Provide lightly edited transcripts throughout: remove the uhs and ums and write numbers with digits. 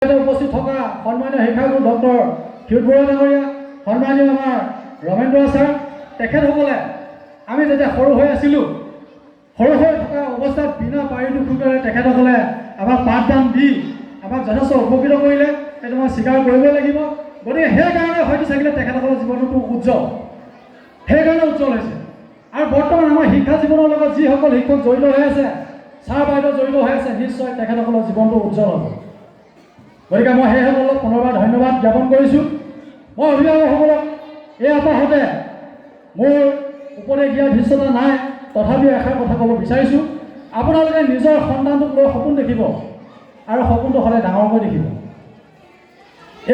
উপস্থিত থকা সন্মানীয় শিক্ষাগুৰু ডক্টৰ ক্ষীৰোদ বৰুৱা ডাঙৰীয়া, সন্মানীয় আমাৰ ৰমেন্দ্ৰ ছাৰ, তেখেতসকলে আমি যেতিয়া সৰু হৈ আছিলোঁ, সৰু হৈ থকা অৱস্থাত বিনা পাৰিতোষিকেৰে তেখেতসকলে আমাক পাঠদান দি আমাক যথেষ্ট উপকৃত কৰিলে, সেইটো মই স্বীকাৰ কৰিবই লাগিব। গতিকে সেইকাৰণে হয়তো চাগিলে তেখেতসকলৰ জীৱনটো উজ্জ্বল, সেইকাৰণে উজ্জ্বল হৈছে। আৰু বৰ্তমান আমাৰ শিক্ষা জীৱনৰ লগত যিসকল শিক্ষক জড়িত হৈ আছে, ছাৰ বাইদেউ জড়িত হৈ আছে, নিশ্চয় তেখেতসকলৰ জীৱনটো উজ্জ্বল হ'ব। গতিকে মই সেইসকলক পুনৰবাৰ ধন্যবাদ জ্ঞাপন কৰিছোঁ। মই অভিভাৱকসকলক এই আপাহতে মোৰ উপদেশ দিয়াৰ ধৃষ্টতা নাই, তথাপিও এষাৰ কথা ক'ব বিচাৰিছোঁ। আপোনালোকে নিজৰ সন্তানটোক লৈ সপোন দেখিব আৰু সপোনটো সদায় ডাঙৰকৈ দেখিব।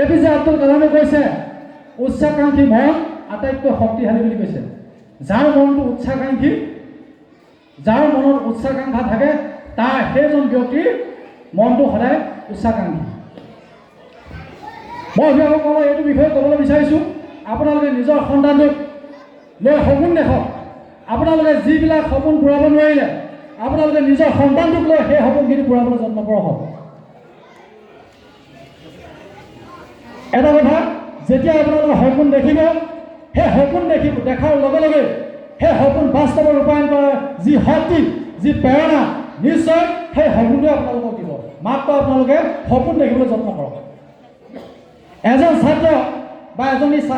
APJ আব্দুল কালামে কৈছে, উচ্চাকাংক্ষী মন আটাইতকৈ শক্তিশালী বুলি কৈছে। যাৰ মনটো উচ্চাকাংক্ষী, যাৰ মনত উচ্চাকাংক্ষা থাকে, তাৰ সেইজন ব্যক্তিৰ মনটো সদায় উচ্চাকাংক্ষী। মই অভিভাৱকসকলক এইটো বিষয়ে ক'বলৈ বিচাৰিছোঁ, আপোনালোকে নিজৰ সন্তানটোক লৈ সপোন দেখক। আপোনালোকে যিবিলাক সপোন পূৰাব নোৱাৰিলে, আপোনালোকে নিজৰ সন্তানটোক লৈ সেই সপোনখিনি পূৰাবলৈ যত্ন কৰক। এটা কথা, যেতিয়া আপোনালোকে সপোন দেখিব, সেই সপোন দেখাৰ লগে লগে সেই সপোন বাস্তৱত ৰূপায়ণ কৰাৰ যি শক্তি, যি প্ৰেৰণা, নিশ্চয় সেই সপোনটোৱে আপোনালোকক দিব। মাত্ৰ আপোনালোকে সপোন দেখিবলৈ যত্ন কৰক। এজন ছাত্ৰ বা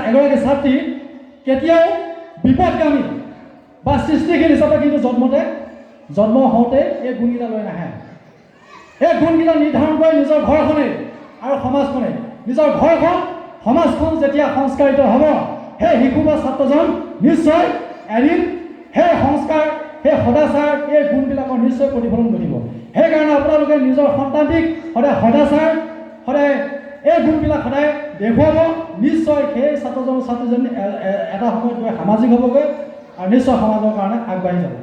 এগৰাকী ছাত্ৰী কেতিয়াও বিপদগামী বা সৃষ্টিশীল হিচাপে কিন্তু জন্ম হওঁতে এই গুণকেইটা লৈ নাহে। এই গুণকেইটা নিৰ্ধাৰণ কৰে নিজৰ ঘৰখনেই আৰু সমাজখনেই। নিজৰ ঘৰখন, সমাজখন যেতিয়া সংস্কাৰিত হ'ব, সেই শিশু বা ছাত্ৰজন নিশ্চয় এদিন সেই সংস্কাৰ, সেই সদাচাৰ, এই গুণবিলাকৰ নিশ্চয় প্ৰতিফলন ঘটিব। সেইকাৰণে আপোনালোকে নিজৰ সন্তানটিক সদায় সদাচাৰ, সদায় এই গুণবিলাক সদায় দেখুৱাব। নিশ্চয় সেই ছাত্ৰজন ছাত্ৰীজনী এটা সময়ত গৈ সামাজিক হ'বগৈ আৰু নিশ্চয় সমাজৰ কাৰণে আগবাঢ়ি যাব।